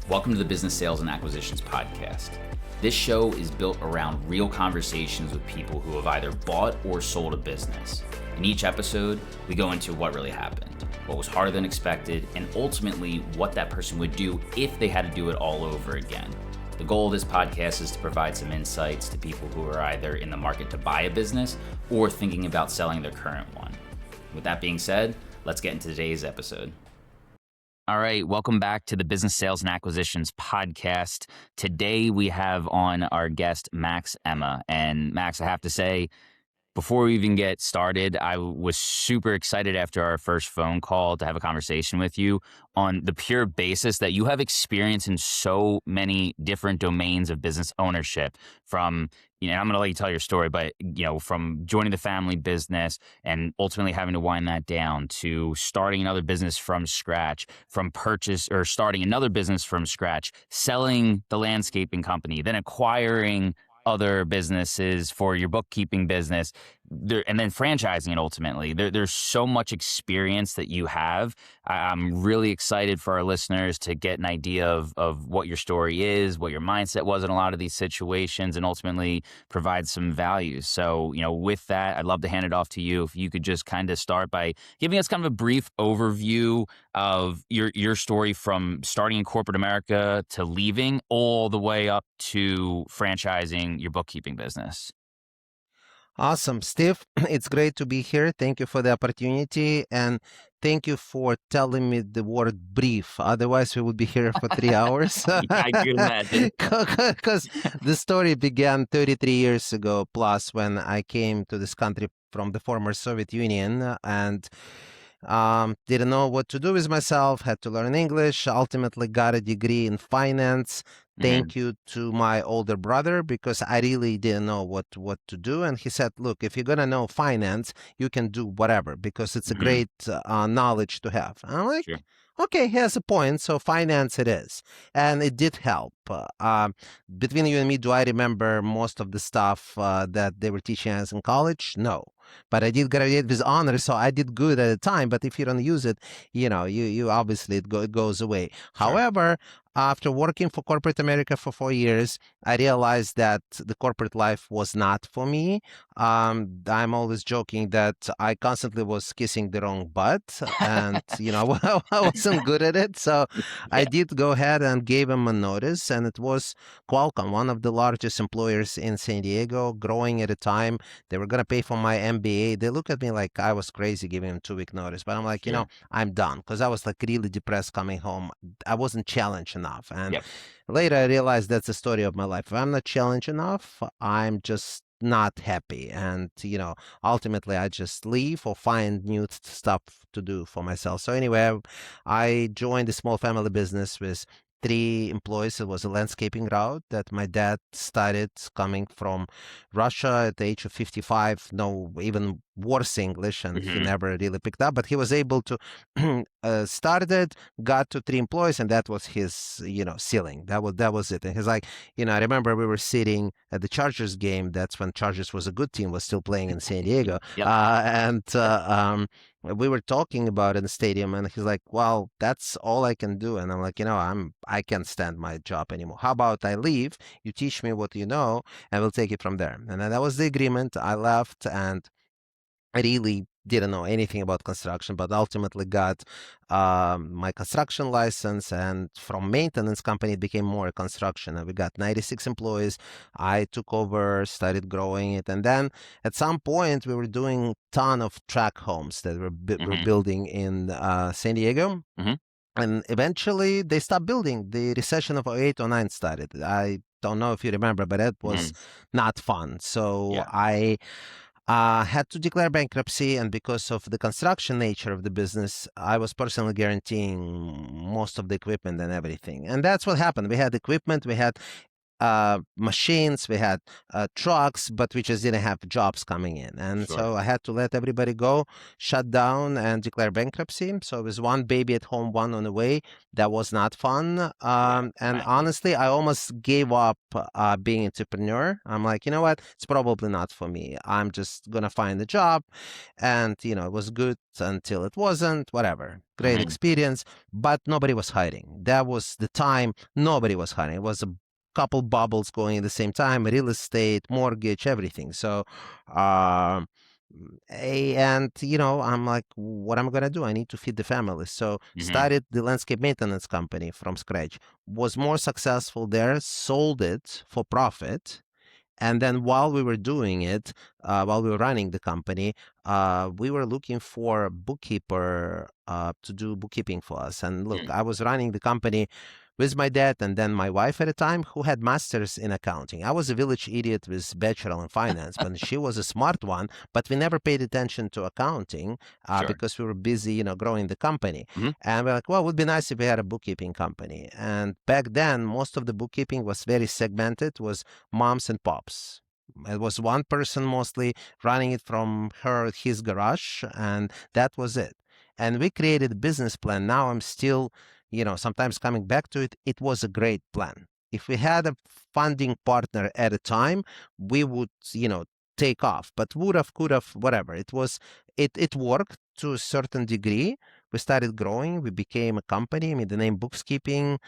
Welcome to the Business Sales and Acquisitions Podcast. This show is built around real conversations with people who have either bought or sold a business. In each episode, we go into what really happened, what was harder than expected, and ultimately what that person would do if they had to do it all over again. The goal of this podcast is to provide some insights to people who are either in the market to buy a business or thinking about selling their current one. With that being said, let's get into today's episode. All right, welcome back to the Business Sales and Acquisitions Podcast. Today we have on our guest, Max Emma. And Max, I have to say, before we even get started, I was super excited after our first phone call to have a conversation with you on the pure basis that you have experience in so many different domains of business ownership from, I'm going to let you tell your story, but, from joining the family business and ultimately having to wind that down to starting another business from scratch, from purchase or starting another business from scratch, selling the landscaping company, then acquiring other businesses for your bookkeeping business, and then franchising it ultimately. There's so much experience that you have. I'm really excited for our listeners to get an idea of what your story is, what your mindset was in a lot of these situations, and ultimately provide some value. So, with that, I'd love to hand it off to you. If you could just kind of start by giving us kind of a brief overview of your story from starting in corporate America to leaving all the way up to franchising your bookkeeping business. Awesome, Steve. It's great to be here. Thank you for the opportunity. And thank you for telling me the word brief. Otherwise, we would be here for 3 hours. I could imagine. Because the story began 33 years ago plus when I came to this country from the former Soviet Union and didn't know what to do with myself, had to learn English, ultimately got a degree in finance. Thank you to my older brother because I really didn't know what to do. And he said, look, if you're going to know finance, you can do whatever because it's a great knowledge to have. And I'm like, okay, he has a point. So finance it is. And it did help. Between you and me, do I remember most of the stuff that they were teaching us in college? No. But I did graduate with honors, so I did good at the time. But if you don't use it, you obviously it goes away. Sure. However, after working for corporate America for 4 years, I realized that the corporate life was not for me. I'm always joking that I constantly was kissing the wrong butt, and I wasn't good at it. So I did go ahead and gave them a notice, and it was Qualcomm, one of the largest employers in San Diego, growing at a time. They were going to pay for my MBA. They looked at me like I was crazy giving them 2-week notice, but I'm like, I'm done because I was like really depressed coming home. I wasn't challenged enough. And later I realized that's the story of my life. If I'm not challenged enough, I'm just not happy. And, ultimately I just leave or find new stuff to do for myself. So anyway, I joined a small family business with 3 employees. It was a landscaping route that my dad started coming from Russia at the age of 55. No, even worse English, and he never really picked up. But he was able to started, got to 3 employees, and that was his, ceiling. That was it. And he's like, I remember we were sitting at the Chargers game. That's when Chargers was a good team, was still playing in San Diego, we were talking about it in the stadium, and he's like, well, that's all I can do. And I'm like, I can't stand my job anymore. How about I leave, you teach me what you know, and we'll take it from there. And then that was the agreement. I left, and I really didn't know anything about construction, but ultimately got my construction license, and from maintenance company, it became more construction. And we got 96 employees. I took over, started growing it. And then at some point, we were doing a ton of tract homes that we're building in San Diego. And eventually, they stopped building. The recession of 08, 09 started. I don't know if you remember, but that was not fun. So I had to declare bankruptcy, and because of the construction nature of the business, I was personally guaranteeing most of the equipment and everything. And that's what happened. We had equipment, we had machines, we had trucks, but we just didn't have jobs coming in. And Sure. so I had to let everybody go, shut down, and declare bankruptcy. So it was one baby at home, one on the way. That was not fun. Yeah. And Imagine. honestly, I almost gave up being an entrepreneur. I'm like, you know what? It's probably not for me. I'm just going to find a job. And, it was good until it wasn't, whatever. Great Hmm. experience, but nobody was hiring. That was the time nobody was hiring. It was a couple bubbles going at the same time, real estate, mortgage, everything. So, um, and I'm like, what am I gonna do? I need to feed the family. So Hmm. started the landscape maintenance company from scratch. Was more successful there, sold it for profit. And then while we were doing it, while we were running the company, we were looking for a bookkeeper to do bookkeeping for us. And look, I was running the company with my dad and then my wife at a time who had masters in accounting. I was a village idiot with bachelor in finance, but she was a smart one. But we never paid attention to accounting Sure. because we were busy, growing the company. Hmm. And we're like, well, it would be nice if we had a bookkeeping company. And back then, most of the bookkeeping was very segmented, was moms and pops. It was one person mostly running it from his garage, and that was it. And we created a business plan. Now I'm still, sometimes coming back to it. It was a great plan. If we had a funding partner at a time, we would, take off. But would have, could have, whatever. It worked to a certain degree. We started growing. We became a company. I mean, the name BooXkeeping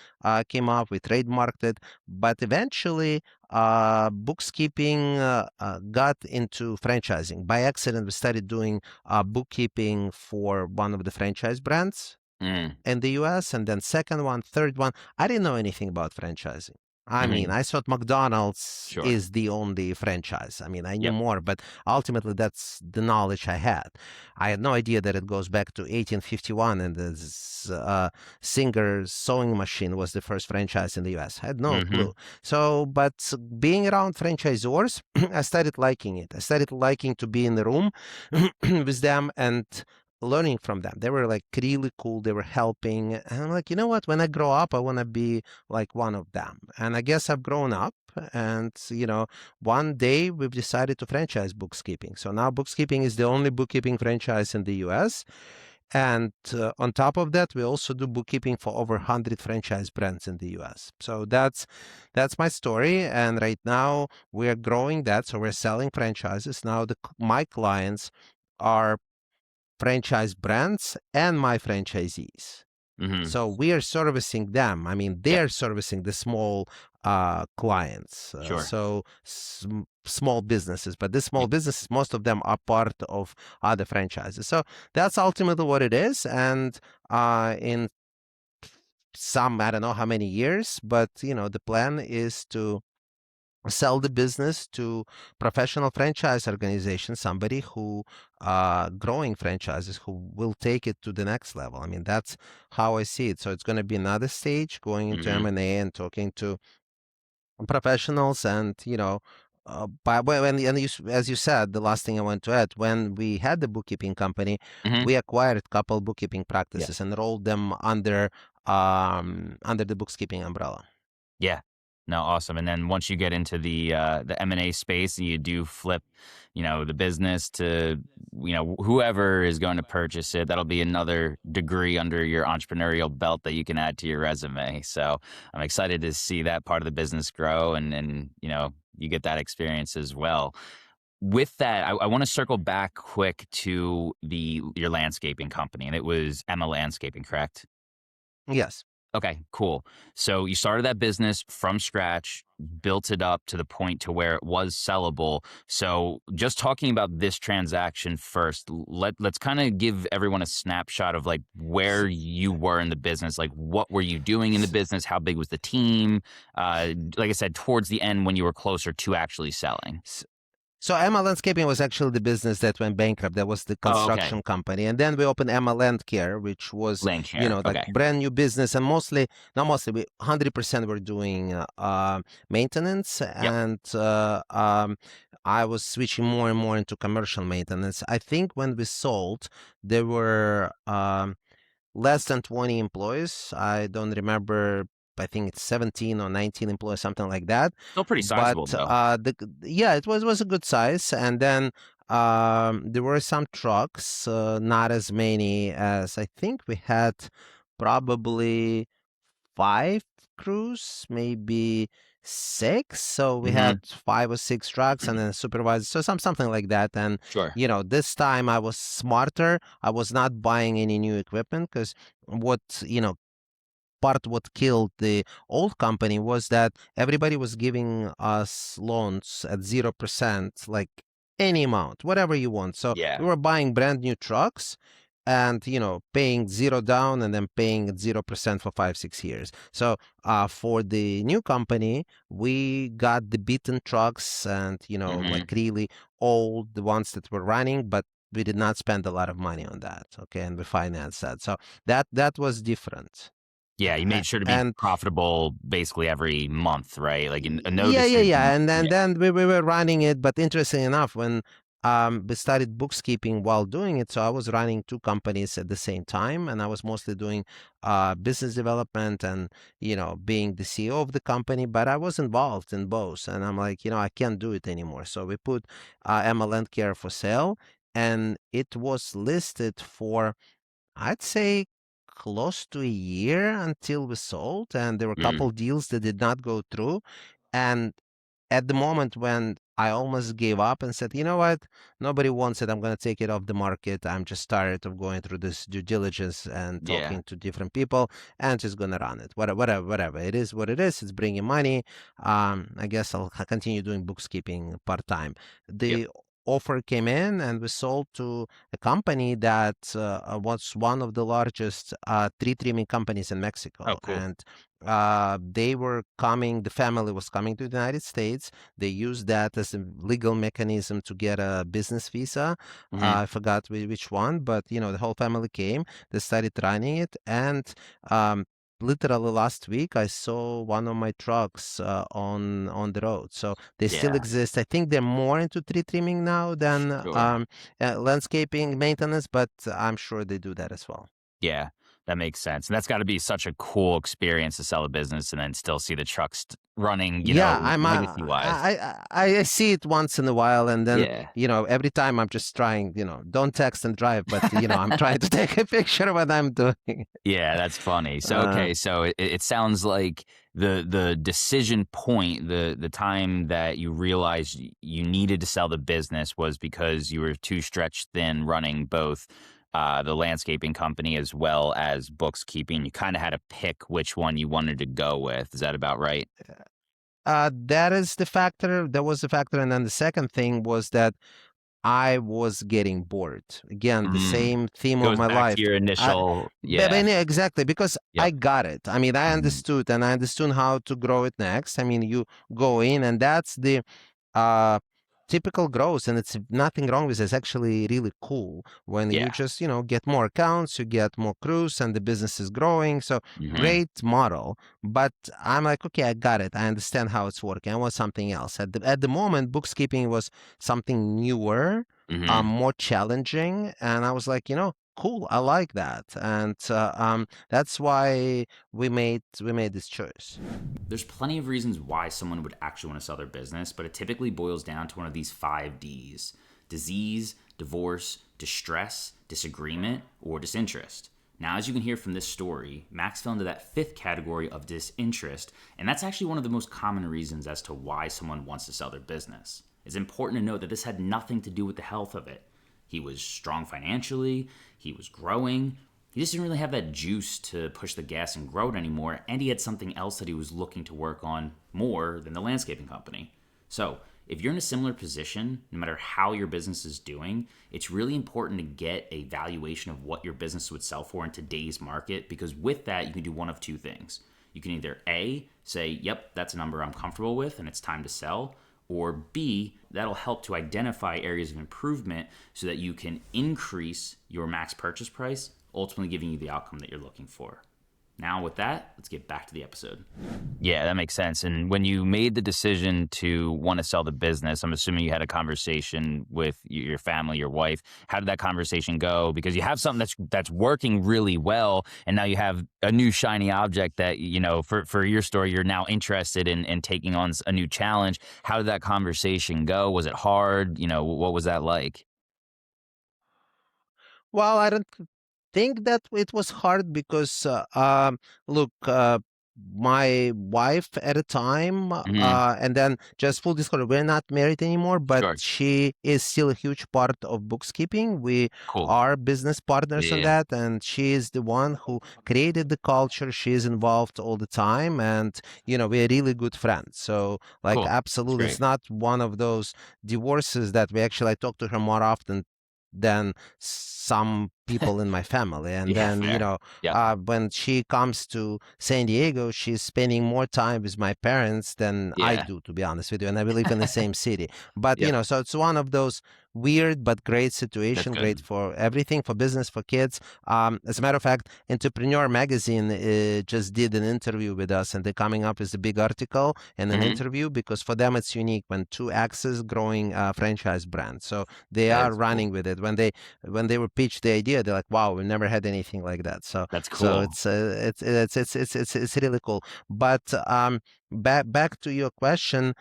came up. We trademarked it. But eventually, BooXkeeping got into franchising. By accident, we started doing bookkeeping for one of the franchise brands Mm. in the US, and then second one, third one. I didn't know anything about franchising. I mean, Hmm. I thought McDonald's Sure. is the only franchise. I mean, I knew Yep. more, but ultimately that's the knowledge I had. I had no idea that it goes back to 1851 and the Singer sewing machine was the first franchise in the US. I had no Hmm. clue. So, but being around franchisors, I started liking it. I started liking to be in the room with them and learning from them. They were like really cool. They were helping. And I'm like, you know what? When I grow up, I want to be like one of them. And I guess I've grown up. And, one day we've decided to franchise BooXkeeping. So now BooXkeeping is the only bookkeeping franchise in the US. And on top of that, we also do bookkeeping for over 100 franchise brands in the US. So that's my story. And right now we're growing that. So we're selling franchises. Now my clients are franchise brands and my franchisees. Hmm. So we are servicing them. I mean, they Yep. are servicing the small clients. Sure. Small businesses, but the small Yep. businesses, most of them are part of other franchises. So that's ultimately what it is. And in some, I don't know how many years, but the plan is to sell the business to professional franchise organization, somebody who growing franchises who will take it to the next level. I mean, that's how I see it. So it's going to be another stage going into Hmm. M&A and talking to professionals and by when and as you said, the last thing I want to add, when we had the bookkeeping company, Hmm. we acquired a couple bookkeeping Yeah. practices and rolled them under the bookkeeping umbrella. Yeah. No, awesome. And then once you get into the M&A space, you do flip, the business to, whoever is going to purchase it. That'll be another degree under your entrepreneurial belt that you can add to your resume. So I'm excited to see that part of the business grow and you get that experience as well. With that, I want to circle back quick to your landscaping company, and it was Emma Landscaping, correct? Yes. Okay, cool. So you started that business from scratch, built it up to the point to where it was sellable. So just talking about this transaction first, let's kind of give everyone a snapshot of like where you were in the business, like what were you doing in the business, how big was the team? Like I said, towards the end when you were closer to actually selling. So Emma Landscaping was actually the business that went bankrupt. That was the Oh, okay. construction company. And then we opened Emma Land Care, which was, Land care. like Okay. brand new business. And not mostly, we 100% were doing maintenance. Yep. And I was switching more and more into commercial maintenance. I think when we sold, there were less than 20 employees. I don't remember I think it's 17 or 19 employees, something like that. Still pretty But sizable, though. yeah, it was a good size. And then there were some trucks, not as many as I think we had, probably 5 crews, maybe 6. So we Hmm. had 5 or 6 trucks and then a supervisor. So something like that. And Sure. this time I was smarter. I was not buying any new equipment because what what killed the old company was that everybody was giving us loans at 0%, like any amount, whatever you want. So Yeah. we were buying brand new trucks and, paying zero down and then paying at 0% for 5-6 years. So for the new company, we got the beaten trucks and, Hmm. like really old, the ones that were running, but we did not spend a lot of money on that. Okay. And we financed that. So that was different. Yeah, you made sure to be And profitable basically every month, right? Like a no yeah, decision. and Yeah. then we were running it. But interesting enough, when we started bookkeeping while doing it, so I was running 2 companies at the same time, and I was mostly doing business development and being the CEO of the company. But I was involved in both, and I'm like, I can't do it anymore. So we put MLN Care for sale, and it was listed for, I'd say, close to a year until we sold, and there were a Mm. couple deals that did not go through. And at the moment when I almost gave up and said, you know what, nobody wants it, I'm going to take it off the market. I'm just tired of going through this due diligence and Yeah. talking to different people and just going to run it. Whatever. It is what it is. It's bringing money. I guess I'll continue doing bookkeeping part time. Yep. The offer came in and we sold to a company that was one of the largest tree trimming companies in Oh, Mexico. cool. And they were coming, the family was coming to the United States. They used that as a legal mechanism to get a business visa. Hmm. I forgot which one, but the whole family came. They started running it, and um, literally last week I saw one of my trucks on the road. So they still Yeah. exist. I think they're more into tree trimming now than Sure. landscaping maintenance, but I'm sure they do that as well. Yeah, that makes sense. And that's got to be such a cool experience to sell a business and then still see the trucks running, Yeah, I'm legacy wise. I see it once in a while, and then Yeah. every time I'm just trying, don't text and drive, but I'm trying to take a picture of what I'm doing. Yeah, that's funny. So Uh, okay, so it sounds like the decision point, the time that you realized you needed to sell the business was because you were too stretched thin running both the landscaping company as well as bookkeeping. You kind of had to pick which one you wanted to go with. Is that about right? that is the factor. That was the factor, and then the second thing was that I was getting bored. Again, the Mm. same theme of Goes my back to life. your I, initial, but yeah. yeah, exactly, because I Yep. got it. I mean, I Mhm. understood, and I understood how to grow it next. I mean, you go in, and that's the uh, typical growth, and it's nothing wrong with it. It's actually really cool when you Yeah. just, get more accounts, you get more crews, and the business is growing. So Hmm. great model. But I'm like, okay, I got it. I understand how it's working. I want something else. At the moment, bookkeeping was something newer, Hmm. more challenging, and I was like, cool, I like that, and that's why we made this choice. There's plenty of reasons why someone would actually want to sell their business, but it typically boils down to one of these 5 Ds: disease, divorce, distress, disagreement, or disinterest. Now, as you can hear from this story, Max fell into that 5th category of disinterest, and that's actually one of the most common reasons as to why someone wants to sell their business. It's important to note that this had nothing to do with the health of it. He was strong financially, he was growing, he just didn't really have that juice to push the gas and grow it anymore, and he had something else that he was looking to work on more than the landscaping company. So, if you're in a similar position, no matter how your business is doing, it's really important to get a valuation of what your business would sell for in today's market, because with that, you can do one of 2 things. You can either A, say, yep, that's a number I'm comfortable with and it's time to sell, or B, that'll help to identify areas of improvement so that you can increase your max purchase price, ultimately giving you the outcome that you're looking for. Now, with that, let's get back to the episode. Yeah, that makes sense. And when you made the decision to want to sell the business, I'm assuming you had a conversation with your family, your wife. How did that conversation go? Because you have something that's working really well, and now you have a new shiny object that, for your story, you're now interested in taking on a new challenge. How did that conversation go? Was it hard? What was that like? Well, I don't think that it was hard because, look, my wife at a time, Hmm. and then just full disclosure, we're not married anymore, but Sure. she is still a huge part of BooXkeeping. We Cool. are business partners on Yeah. that, and she is the one who created the culture. She is involved all the time, and we're really good friends. So, like, Cool. That's absolutely, great. it's not one of those divorces that we actually I talk to her more often than some people in my family. And Yeah, then, fair. Yeah. when she comes to San Diego, she's spending more time with my parents than I Yeah. do, to be honest with you. And I live in the same city. But, Yep. so it's one of those weird but great That's situation, great good. for everything, for business, for kids. As a matter of fact, Entrepreneur Magazine just did an interview with us, and they're coming up with a big article and an Hmm. interview because for them it's unique when two axes growing franchise brand. So they That are is cool. running with it. When they were pitched the idea, they're like, "Wow, we never had anything like that." So That's so cool. it's really cool. But back to your question.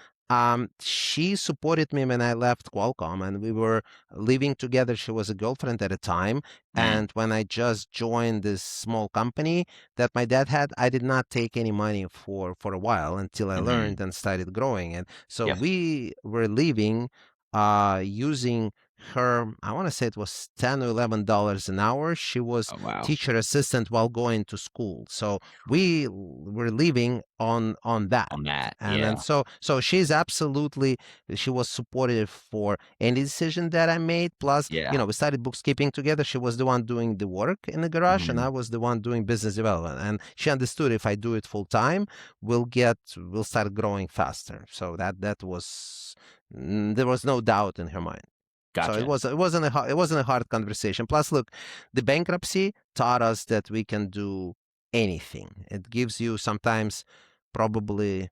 She supported me when I left Qualcomm, and we were living together. She was a girlfriend at a time, Mm. and when I just joined this small company that my dad had, I did not take any money for a while until I Hmm. learned and started growing. And so Yep. we were living using her, I want to say it was $10 or $11 an hour. She was Oh, wow. teacher assistant while going to school. So we were living on that. On that. And then Yeah. so she's absolutely, she was supportive for any decision that I made. Plus, Yeah. we started bookkeeping together. She was the one doing the work in the garage, and I Mhm. was the one doing business development. And she understood if I do it full time, we'll start growing faster. So that was, there was no doubt in her mind. So Gotcha. it wasn't a hard conversation. Plus, look, the bankruptcy taught us that we can do anything. It gives you sometimes probably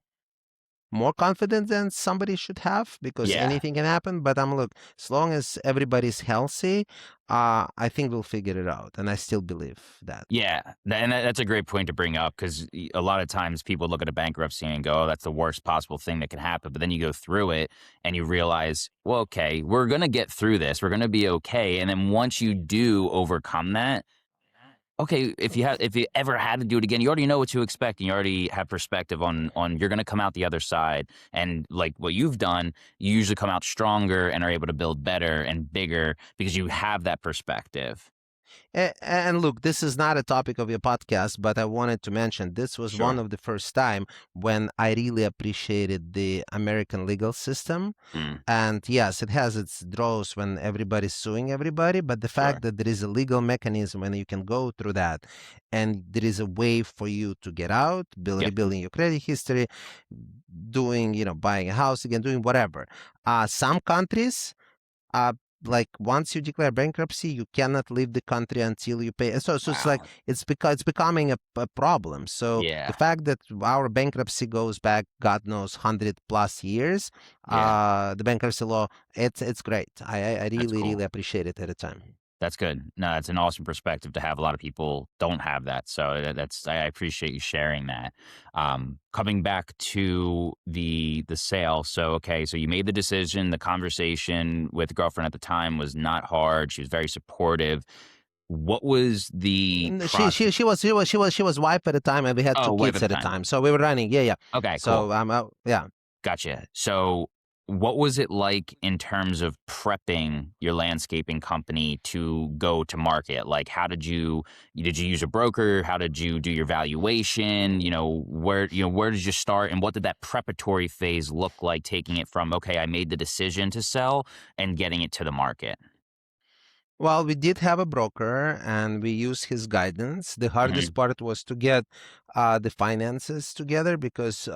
more confidence than somebody should have because Yeah. anything can happen. But look, as long as everybody's healthy, I think we'll figure it out, and I still believe that. Yeah. And that's a great point to bring up because a lot of times people look at a bankruptcy and go, oh, that's the worst possible thing that can happen. But then you go through it and you realize, well, okay, we're going to get through this. We're going to be okay. And then once you do overcome that, okay, if you ever had to do it again, you already know what to expect, and you already have perspective on you're going to come out the other side. And like what you've done, you usually come out stronger and are able to build better and bigger because you have that perspective. And look, this is not a topic of your podcast, but I wanted to mention this was one Sure. of the first time when I really appreciated the American legal system. Mm, And yes, it has its draws when everybody's suing everybody, but the fact sure. that there is a legal mechanism when you can go through that, and there is a way for you to get out, Yep. rebuilding your credit history, doing, buying a house again, doing whatever. Some countries, uh, like once you declare bankruptcy, you cannot leave the country until you pay. So it's like Wow. it's becoming a problem. So the Yeah. fact that our bankruptcy goes back, God knows, 100+ years, Yeah. the bankruptcy law, it's great. I That's really cool. really appreciate it at the time. That's good. No, that's an awesome perspective to have. A lot of people don't have that, so that's I appreciate you sharing that. Coming back to the sale, so okay, so you made the decision. The conversation with the girlfriend at the time was not hard. She was very supportive. What was the And process? she was wife at the time, and we had two Oh, wife kids at the at the time. time. So we were running. Yeah, yeah. Okay, cool. So yeah. Gotcha. So, what was it like in terms of prepping your landscaping company to go to market? Like, how did you use a broker? How did you do your valuation? Where did you start, and what did that preparatory phase look like? Taking it from okay, I made the decision to sell, and getting it to the market. Well, we did have a broker and we used his guidance. The hardest Hmm. part was to get the finances together because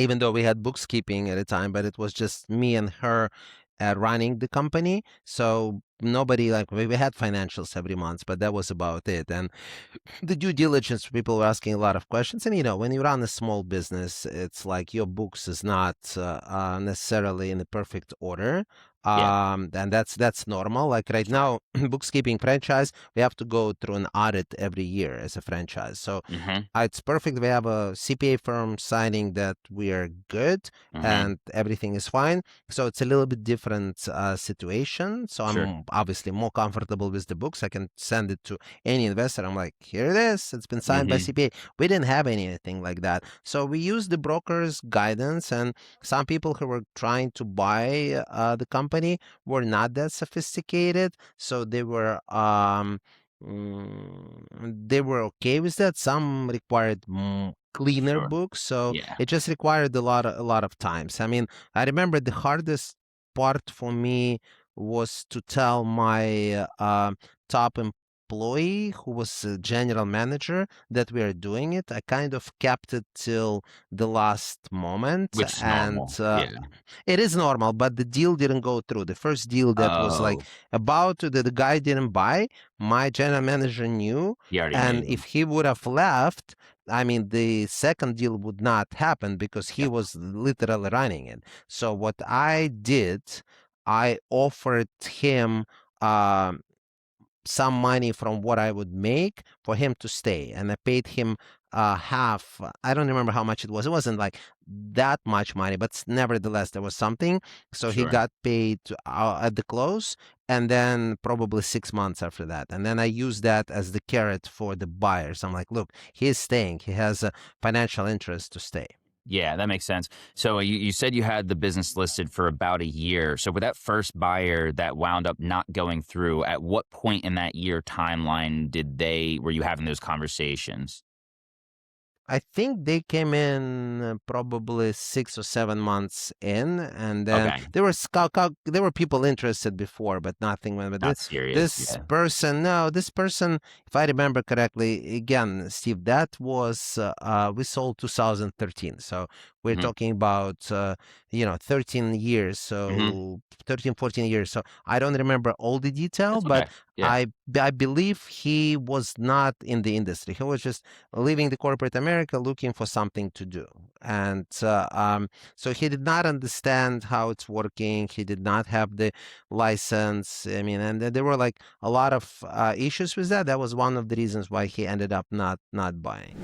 even though we had bookkeeping at the time, but it was just me and her running the company. So nobody, like, we had financials every month, but that was about it. And the due diligence, people were asking a lot of questions. And, when you run a small business, it's like your books is not necessarily in the perfect order. Yeah. And that's normal. Like right now, bookkeeping franchise, we have to go through an audit every year as a franchise. So it's perfect. We have a CPA firm signing that we are good and everything is fine. So it's a little bit different situation. So I'm obviously more comfortable with the books. I can send it to any investor. I'm like, here it is. It's been signed by CPA. We didn't have anything like that. So we used the broker's guidance, and some people who were trying to buy the company were not that sophisticated. So they were okay with that. Some required cleaner books. So it just required a lot of times. I mean, I remember the hardest part for me was to tell my top employee, who was a general manager, that we are doing it. I kind of kept it till the last moment. Which is And normal. it is normal, but the deal didn't go through. The first deal that was like about the guy didn't buy, my general manager knew. He already And knew. if he would have left, I mean, the second deal would not happen because he was literally running it. So what I did, I offered him some money from what I would make for him to stay. And I paid him half. I don't remember how much it was. It wasn't like that much money, but nevertheless, there was something. So he got paid at the close, and then probably 6 months after that. And then I used that as the carrot for the buyers. I'm like, look, he is staying. He has a financial interest to stay. Yeah, that makes sense. So you said you had the business listed for about a year. So with that first buyer that wound up not going through, at what point in that year timeline were you having those conversations? I think they came in probably 6 or 7 months in, and then there were people interested before, but nothing went. But Not serious. this person, if I remember correctly, again, Steve, that was we sold 2013, so we're talking about 13 years, so 13, 14 years. So I don't remember all the detail, but I believe he was not in the industry. He was just leaving the corporate America, looking for something to do. And so he did not understand how it's working. He did not have the license. I mean, and there were like a lot of issues with that. That was one of the reasons why he ended up not buying.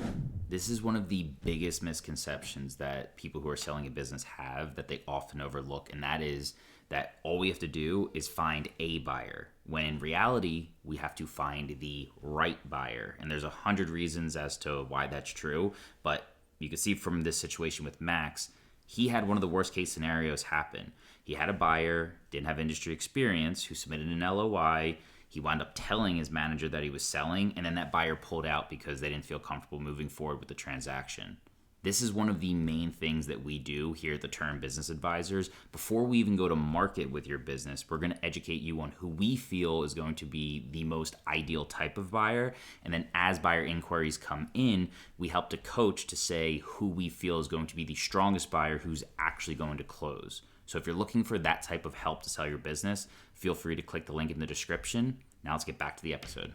This is one of the biggest misconceptions that people who are selling a business have that they often overlook, and that is that all we have to do is find a buyer, when in reality, we have to find the right buyer. And there's 100 reasons as to why that's true, but you can see from this situation with Max, he had one of the worst case scenarios happen. He had a buyer, didn't have industry experience, who submitted an LOI. He wound up telling his manager that he was selling, and then that buyer pulled out because they didn't feel comfortable moving forward with the transaction. This is one of the main things that we do here at the Turn Business Advisors. Before we even go to market with your business, we're going to educate you on who we feel is going to be the most ideal type of buyer. And then as buyer inquiries come in, we help to coach to say who we feel is going to be the strongest buyer who's actually going to close. So if you're looking for that type of help to sell your business, feel free to click the link in the description. Now let's get back to the episode.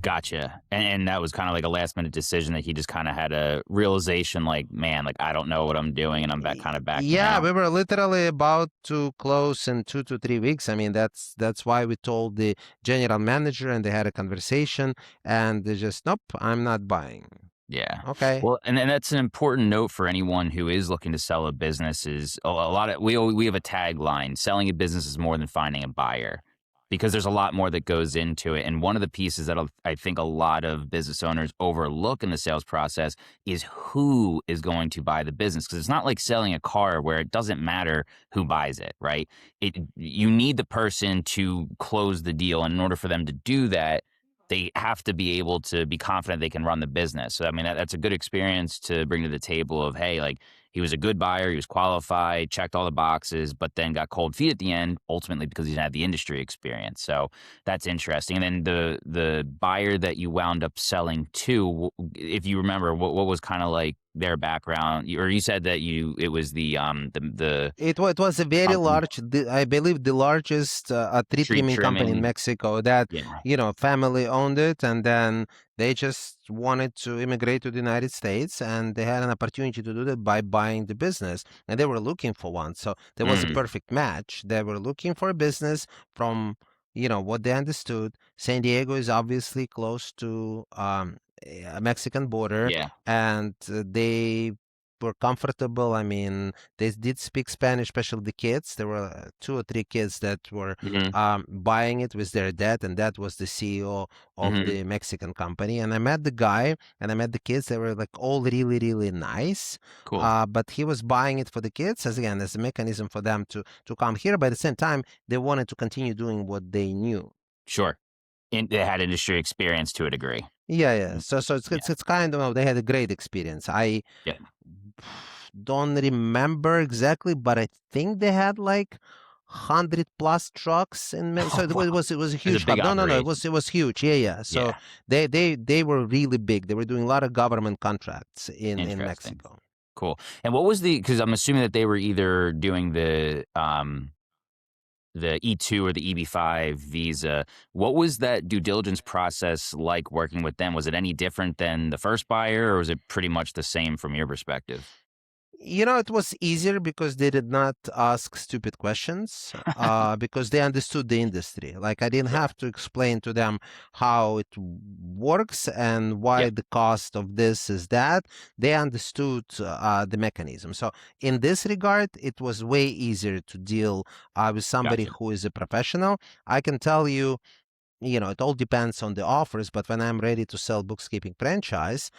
Gotcha. And that was kind of like a last minute decision that he just kind of had a realization like, man, like I don't know what I'm doing, and I'm back Yeah, out. we were literally about to close in 2 to 3 weeks. I mean, that's why we told the general manager, and they had a conversation, and they just, nope, I'm not buying. Yeah. Okay. Well, and that's an important note for anyone who is looking to sell a business. Is a lot of we have a tagline: selling a business is more than finding a buyer, because there's a lot more that goes into it. And one of the pieces that I think a lot of business owners overlook in the sales process is who is going to buy the business. Because it's not like selling a car where it doesn't matter who buys it, right? You need the person to close the deal. And in order for them to do that, they have to be able to be confident they can run the business. So, I mean, that's a good experience to bring to the table of, hey, like, he was a good buyer, he was qualified, checked all the boxes, but then got cold feet at the end, ultimately because he didn't have the industry experience. So that's interesting. And then the buyer that you wound up selling to, if you remember, what was kind of like their background? Or you said that it was the It was a very company, large, I believe the largest tree tree trimming company in trimming. Mexico that, Yeah. family owned it, and then they just wanted to immigrate to the United States, and they had an opportunity to do that by buying the business, and they were looking for one. So there was a Mm, perfect match. They were looking for a business from, what they understood. San Diego is obviously close to a Mexican border, yeah. and they were comfortable. I mean, they did speak Spanish, especially the kids. There were two or three kids that were Hmm. buying it with their dad, and that was the CEO of Hmm. the Mexican company. And I met the guy, and I met the kids. They were like all really, really nice. Cool. But he was buying it for the kids as a mechanism for them to come here. But at the same time, they wanted to continue doing what they knew. Sure. They had industry experience to a degree. Yeah, yeah. Mm, So it's yeah. it's kind of, they had a great experience. I Yeah. don't remember exactly, but I think they had like 100 plus trucks in so Oh, wow. it was a It's a huge big hub. No, it operation. was huge. Yeah, yeah. So Yeah. they were really big. They were doing a lot of government contracts in Interesting. Mexico. Cool. And what was because I'm assuming that they were either doing the E2 or the EB5 visa. What was that due diligence process like working with them? Was it any different than the first buyer, or was it pretty much the same from your perspective? It was easier because they did not ask stupid questions, because they understood the industry. Like, I didn't Sure. have to explain to them how it works and why Yep. the cost of this is that. They understood the mechanism. So in this regard, it was way easier to deal with somebody Gotcha. who is a professional. I can tell you, it all depends on the offers, but when I'm ready to sell bookkeeping franchise,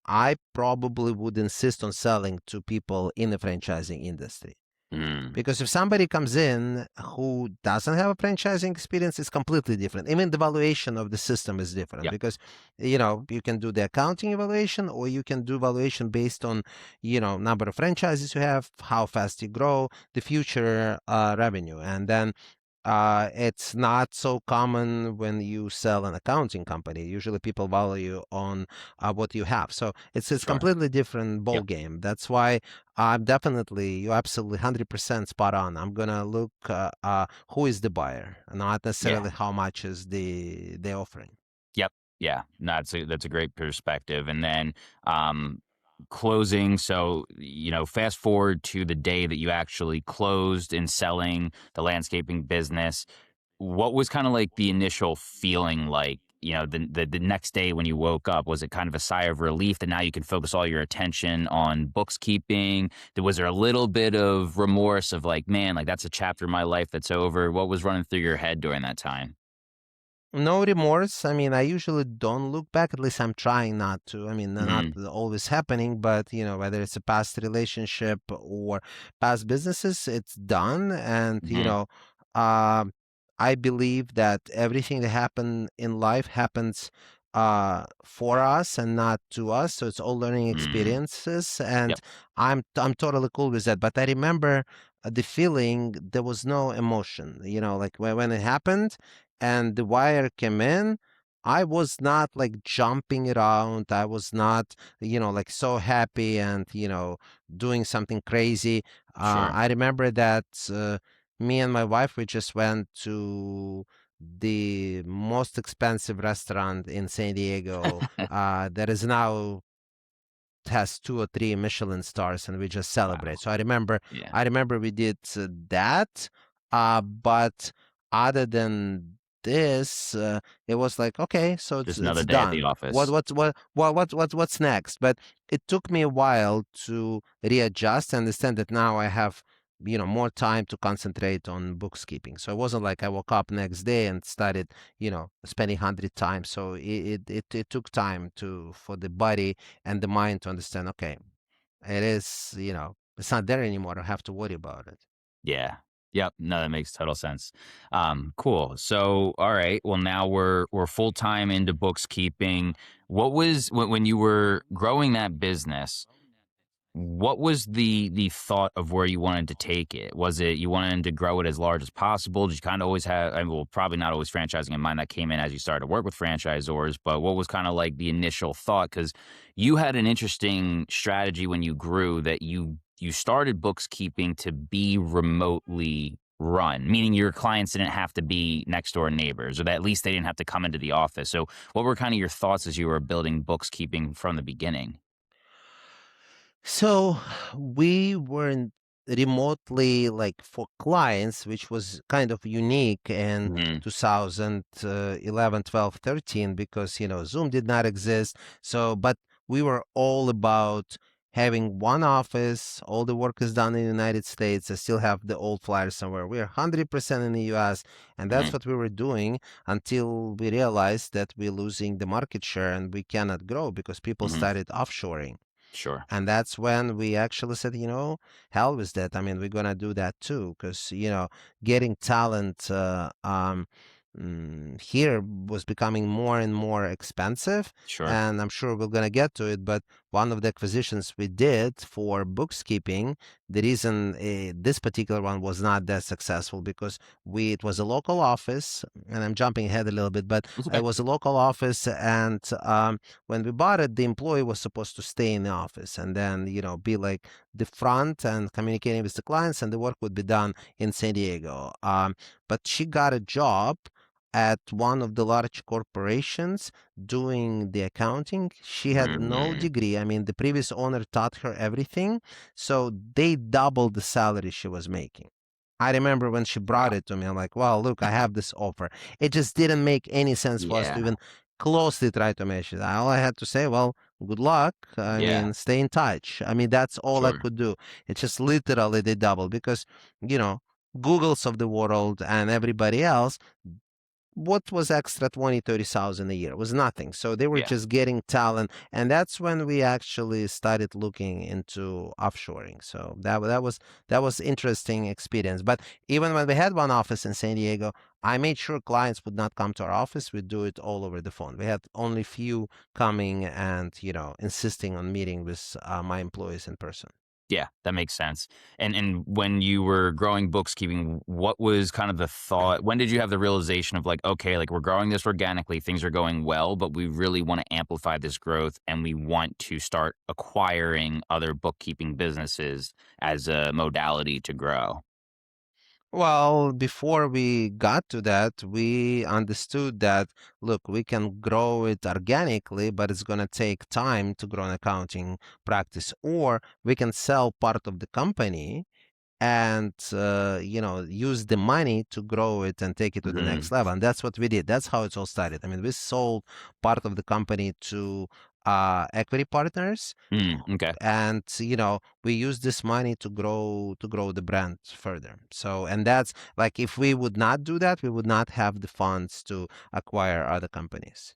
I probably would insist on selling to people in the franchising industry. Mm. Because if somebody comes in who doesn't have a franchising experience, it's completely different. Even the valuation of the system is different Yep. because, you can do the accounting evaluation, or you can do valuation based on, number of franchises you have, how fast you grow, the future revenue. And then it's not so common when you sell an accounting company. Usually people value on what you have. So it's Sure. completely different ball Yep. game. That's why you're absolutely 100% spot on. I'm gonna look who is the buyer, not Yeah. necessarily how much is the offering. Yep. Yeah. No, that's a great perspective. And then closing. So, fast forward to the day that you actually closed in selling the landscaping business. What was kind of like the initial feeling like? The next day when you woke up, was it kind of a sigh of relief that now you can focus all your attention on books keeping? Was there a little bit of remorse of like, man, like that's a chapter in my life that's over? What was running through your head during that time? No remorse. I mean, I usually don't look back. At least I'm trying not to. I mean, not Hmm. always happening, but whether it's a past relationship or past businesses, it's done. And Hmm. um, I believe that everything that happens in life happens for us and not to us. So it's all learning Hmm. experiences, and Yep. I'm totally cool with that. But I remember the feeling. There was no emotion. Like when it happened and the wire came in, I was not like jumping around. I was not, like so happy and, doing something crazy. Sure. I remember that me and my wife, we just went to the most expensive restaurant in San Diego. That is now has two or three Michelin stars, and we just celebrate. Wow. So Yeah. I remember we did that. But other than this, it was like, okay, so Just it's another day at the done. office. What's next? But it took me a while to readjust and understand that now I have more time to concentrate on bookkeeping. So it wasn't like I woke up next day and started spending 100 times. So it took time to for the body and the mind to understand, okay, it is, it's not there anymore. I don't have to worry about it. Yeah. Yep. No, that makes total sense. Cool. So, all right. Well, now we're full time into books keeping. What was when you were growing that business? what was the thought of where you wanted to take it? Was it you wanted to grow it as large as possible? Did you kind of always have, I mean, well, probably not always franchising in mind. That came in as you started to work with franchisors, but what was kind of like the initial thought? Because you had an interesting strategy when you grew that you started Bookskeeping to be remotely run, meaning your clients didn't have to be next door neighbors, or that at least they didn't have to come into the office. So, what were kind of your thoughts as you were building Bookskeeping from the beginning? So we weren't remotely like for clients, which was kind of unique in Hmm. 2011, 12, 13, because, Zoom did not exist. So, but we were all about having one office. All the work is done in the United States. I still have the old flyers somewhere. We're 100% in the US. And that's Hmm. what we were doing until we realized that we're losing the market share and we cannot grow because people Hmm. started offshoring. Sure. And that's when we actually said, hell with that. I mean, we're gonna do that too, because getting talent here was becoming more and more expensive. Sure. And I'm sure we're gonna get to it. But one of the acquisitions we did for Bookskeeping, the reason this particular one was not that successful because it was a local office, and I'm jumping ahead a little bit, but That's it okay. was a local office, and when we bought it, the employee was supposed to stay in the office and then, be like the front and communicating with the clients, and the work would be done in San Diego. But she got a job at one of the large corporations doing the accounting. She had no Mhm. degree. I mean, the previous owner taught her everything. So they doubled the salary she was making. I remember when she brought Wow. it to me, I'm like, well, look, I have this offer. It just didn't make any sense for us to Yeah. even closely try to match it. All I had to say, well, good luck. I Yeah. mean, stay in touch. I mean, that's all I Sure. could do. It just literally they doubled because, you know, Googles of the world and everybody else, what was extra 20, 30,000 a year? It was nothing. So they were Yeah. just getting talent. And that's when we actually started looking into offshoring. So that was interesting experience. But even when we had one office in San Diego, I made sure clients would not come to our office. We'd do it all over the phone. We had only few coming and, insisting on meeting with my employees in person. Yeah, that makes sense. And when you were growing Bookskeeping, what was kind of the thought? When did you have the realization of like, okay, like we're growing this organically, things are going well, but we really want to amplify this growth and we want to start acquiring other bookkeeping businesses as a modality to grow? Well, before we got to that, we understood that, look, we can grow it organically, but it's going to take time to grow an accounting practice. Or we can sell part of the company and, use the money to grow it and take it to the Hmm. next level. And that's what we did. That's how it all started. I mean, we sold part of the company to equity partners, Mm, okay. and we use this money to grow the brand further. So, and that's like, if we would not do that, we would not have the funds to acquire other companies.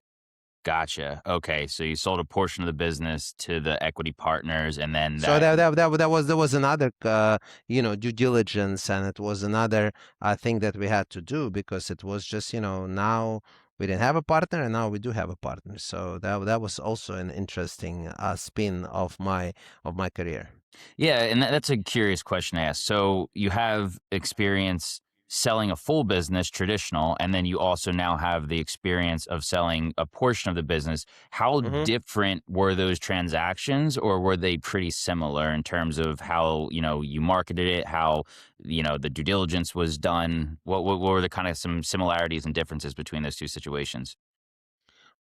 Gotcha. Okay. So you sold a portion of the business to the equity partners and then So that. that was another due diligence, and it was another thing that we had to do, because it was just, now we didn't have a partner and now we do have a partner. So that was also an interesting spin of my career. Yeah, and that's a curious question to ask. So you have experience selling a full business, traditional, and then you also now have the experience of selling a portion of the business. How Mm-hmm. different were those transactions, or were they pretty similar in terms of how you marketed it, how the due diligence was done? What were the kind of some similarities and differences between those two situations?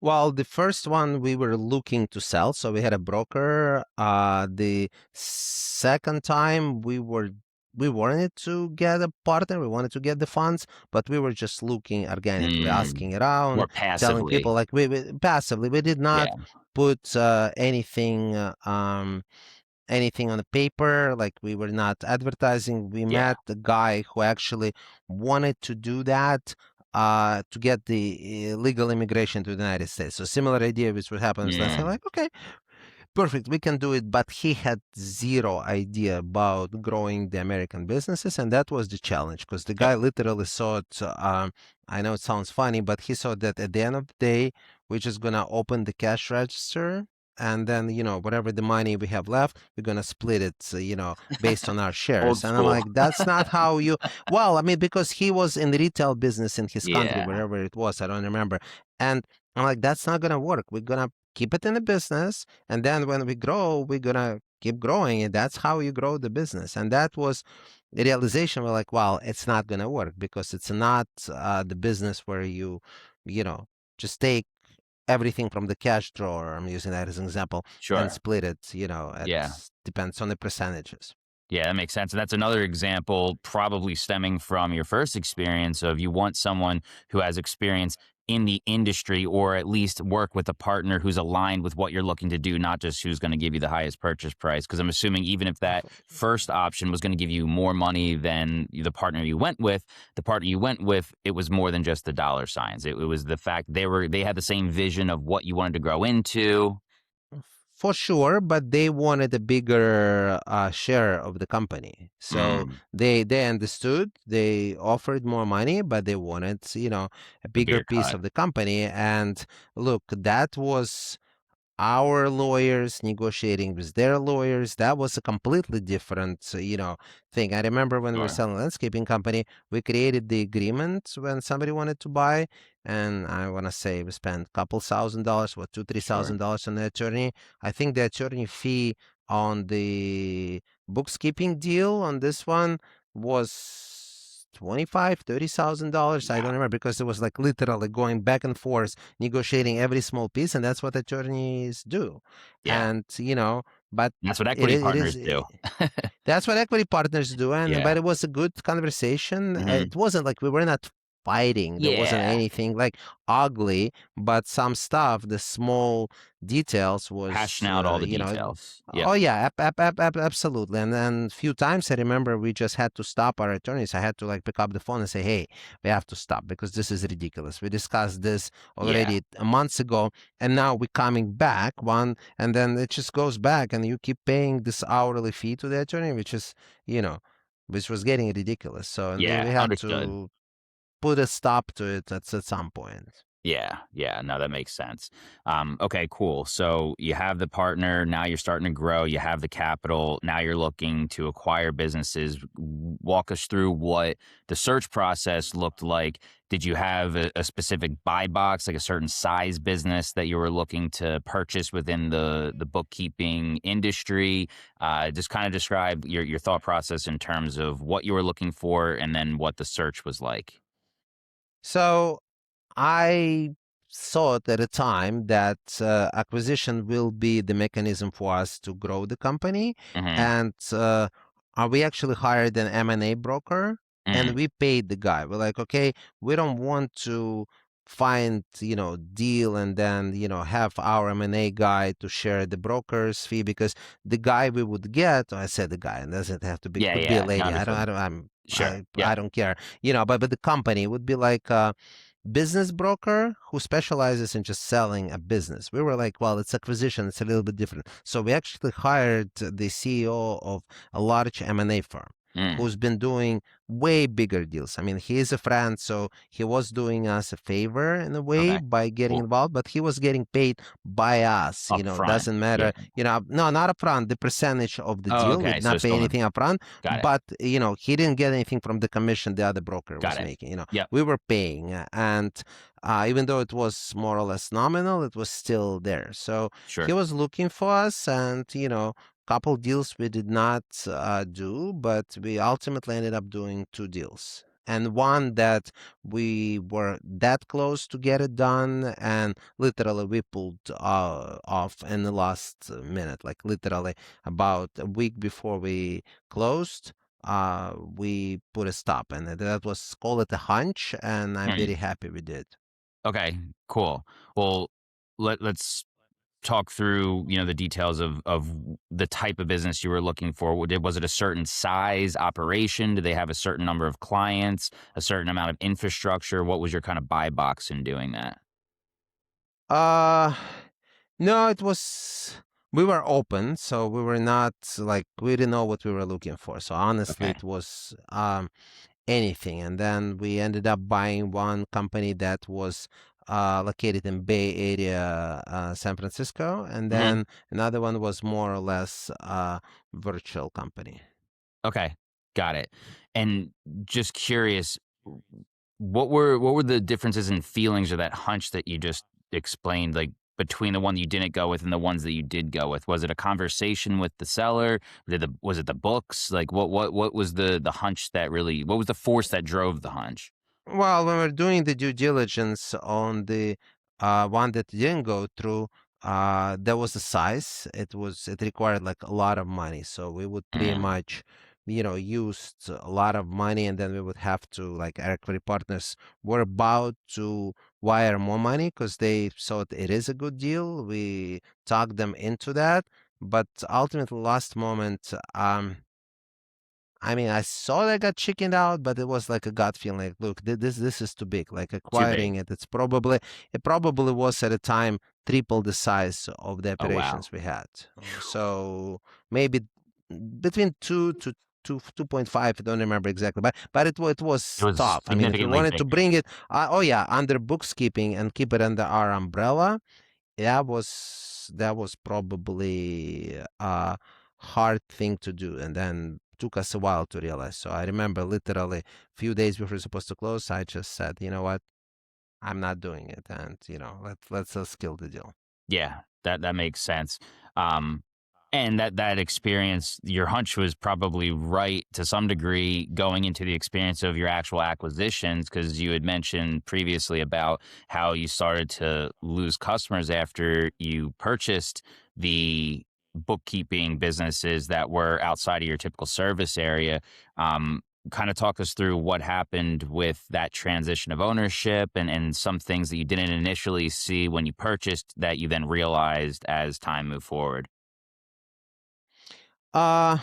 Well, the first one we were looking to sell, so we had a broker. The second time we wanted to get a partner, we wanted to get the funds, but we were just looking organically, Mm, asking more around, telling people, passively. like, we passively. We did not Yeah. put anything on the paper. Like, we were not advertising. We Yeah. met the guy who actually wanted to do that, to get the legal immigration to the United States. So similar idea, which would happen with nothing. Mm, Like, okay, perfect, we can do it. But he had zero idea about growing the American businesses, and that was the challenge, because the yep. guy literally saw it. I know it sounds funny, but he saw that at the end of the day, we're just gonna open the cash register and then whatever the money we have left, we're gonna split it, based on our Old shares. And I'm school. like, that's not how you. Well, I mean, because he was in the retail business in his country, Yeah, wherever it was, I don't remember. And I'm like, that's not gonna work. We're gonna keep it in the business, and then when we grow, we're gonna keep growing, and that's how you grow the business. And that was the realization. We're like, well, it's not gonna work because it's not the business where you know just take everything from the cash drawer, I'm using that as an example, and sure. split it. It Yeah. depends on the percentages. Yeah, that makes sense. And that's another example, probably stemming from your first experience of you want someone who has experience in the industry or at least work with a partner who's aligned with what you're looking to do, not just who's going to give you the highest purchase price. Because I'm assuming even if that first option was going to give you more money than the partner you went with, it was more than just the dollar signs. It was the fact they had the same vision of what you wanted to grow into. For sure, but they wanted a bigger share of the company. So Mm, they understood. They offered more money, but they wanted, a a bigger bigger piece cut. of the company. And look, that was our lawyers negotiating with their lawyers. That was a completely different, thing. I remember when we were Sure. selling a landscaping company, we created the agreement when somebody wanted to buy, and I want to say we spent a couple $1,000s, what, two, three Sure. thousand dollars on the attorney. I think the attorney fee on the bookkeeping deal on this one was 25, $30,000. I Wow. don't remember because it was like literally going back and forth negotiating every small piece, and that's what attorneys do. Yeah. And but That's what it equity is, it partners is do. that's what equity partners do. And but Yeah. it was a good conversation. Mhm. It wasn't like we were not fighting. There wasn't Yeah. anything like ugly, but some stuff, the small details Hashing was, out all the details. Yep. oh yeah, absolutely. And then a few times I remember we just had to stop our attorneys. I had to like pick up the phone and say, hey, we have to stop because this is ridiculous. We discussed this Yeah. already months ago, and now we're coming back one, and then it just goes back, and you keep paying this hourly fee to the attorney, which is, you know, which was getting ridiculous. So, and we Yeah. had Understood. to put a stop to it at some point. Yeah, yeah, no, that makes sense. Okay, cool. So you have the partner, now you're starting to grow, you have the capital, now you're looking to acquire businesses. Walk us through what the search process looked like. Did you have a specific buy box, like a certain size business that you were looking to purchase within the bookkeeping industry? Just kind of describe your thought process in terms of what you were looking for and then what the search was like. So I thought at a time that acquisition will be the mechanism for us to grow the company, Hmm. and we actually hired an M&A broker, and Mm, we paid the guy. We're like, okay, we don't want to find deal and then have our M&A guy to share the broker's fee, because the guy we would get, I said the guy, and doesn't have to be, yeah, could be a yeah, no, lady. understood. Sure. I Yep. don't care, but the company would be like business broker who specializes in just selling a business. We were like, well, it's acquisition, it's a little bit different. So we actually hired the CEO of a large M&A firm Mm, who's been doing way bigger deals. I mean, he is a friend, so he was doing us a favor in a way okay. by getting Cool. involved, but he was getting paid by us. Up front. Doesn't Yeah. matter, no, not upfront, the percentage of the Oh, deal. We okay. did So not pay still anything upfront, got it. but he didn't get anything from the commission the other broker Got was it. making. Yep. We were paying, and even though it was more or less nominal, it was still there. So he Sure. was looking for us, and couple deals we did not do, but we ultimately ended up doing two deals. And one that we were that close to get it done, and literally we pulled off in the last minute, like literally about a week before we closed. We put a stop, and that was, call it a hunch, and I'm Mm, very happy we did. okay. Cool. Well, let's talk through the details of the type of business you were looking for. Was it a certain size operation? Did they have a certain number of clients? A certain amount of infrastructure? What was your kind of buy box in doing that? Uh, no, it was, we were open, so we were not like, we didn't know what we were looking for. So honestly, Okay. it was anything. And then we ended up buying one company that was located in Bay Area, San Francisco, and Hmm. then another one was more or less virtual company. Okay, got it. And just curious, what were the differences in feelings or that hunch that you just explained, like between the one you didn't go with and the ones that you did go with? Was it a conversation with the seller? Was it the books? Like what was the hunch that really, what was the force that drove the hunch? Well, when we're doing the due diligence on the one that didn't go through, there was a size. It required like a lot of money, so we would pretty Mm, much, used a lot of money, and then we would have to, like, our equity partners were about to wire more money because they thought it is a good deal. We talked them into that, but ultimately, last moment, I mean, I saw I got chickened out, but it was like a gut feeling. Like, look, this is too big. Like too big. acquiring it, it probably was at a time triple the size of the Oh wow. operations we had. So maybe between 2.5. I don't remember exactly, but it It was was tough. I mean, if we significantly wanted to bigger. bring it, oh yeah, under bookkeeping and keep it under our umbrella, that was probably a hard thing to do, and then took us a while to realize. So I remember literally a few days before we were supposed to close, I just said, you know what, I'm not doing it, and let's kill the deal. Yeah, that makes sense. Um, and that experience, your hunch was probably right to some degree going into the experience of your actual acquisitions, because you had mentioned previously about how you started to lose customers after you purchased the bookkeeping businesses that were outside of your typical service area. Kind of talk us through what happened with that transition of ownership and some things that you didn't initially see when you purchased that you then realized as time moved forward. Uh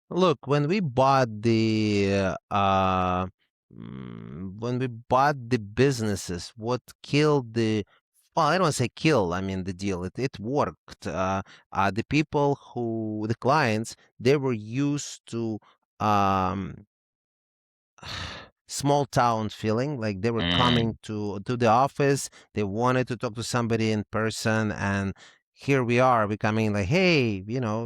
Look, when we bought the businesses, what killed the well, I don't want to say kill, I mean the deal. It worked. The clients, they were used to um small town feeling, like they were coming Mm, to the office, they wanted to talk to somebody in person, and here we are, we coming like, hey,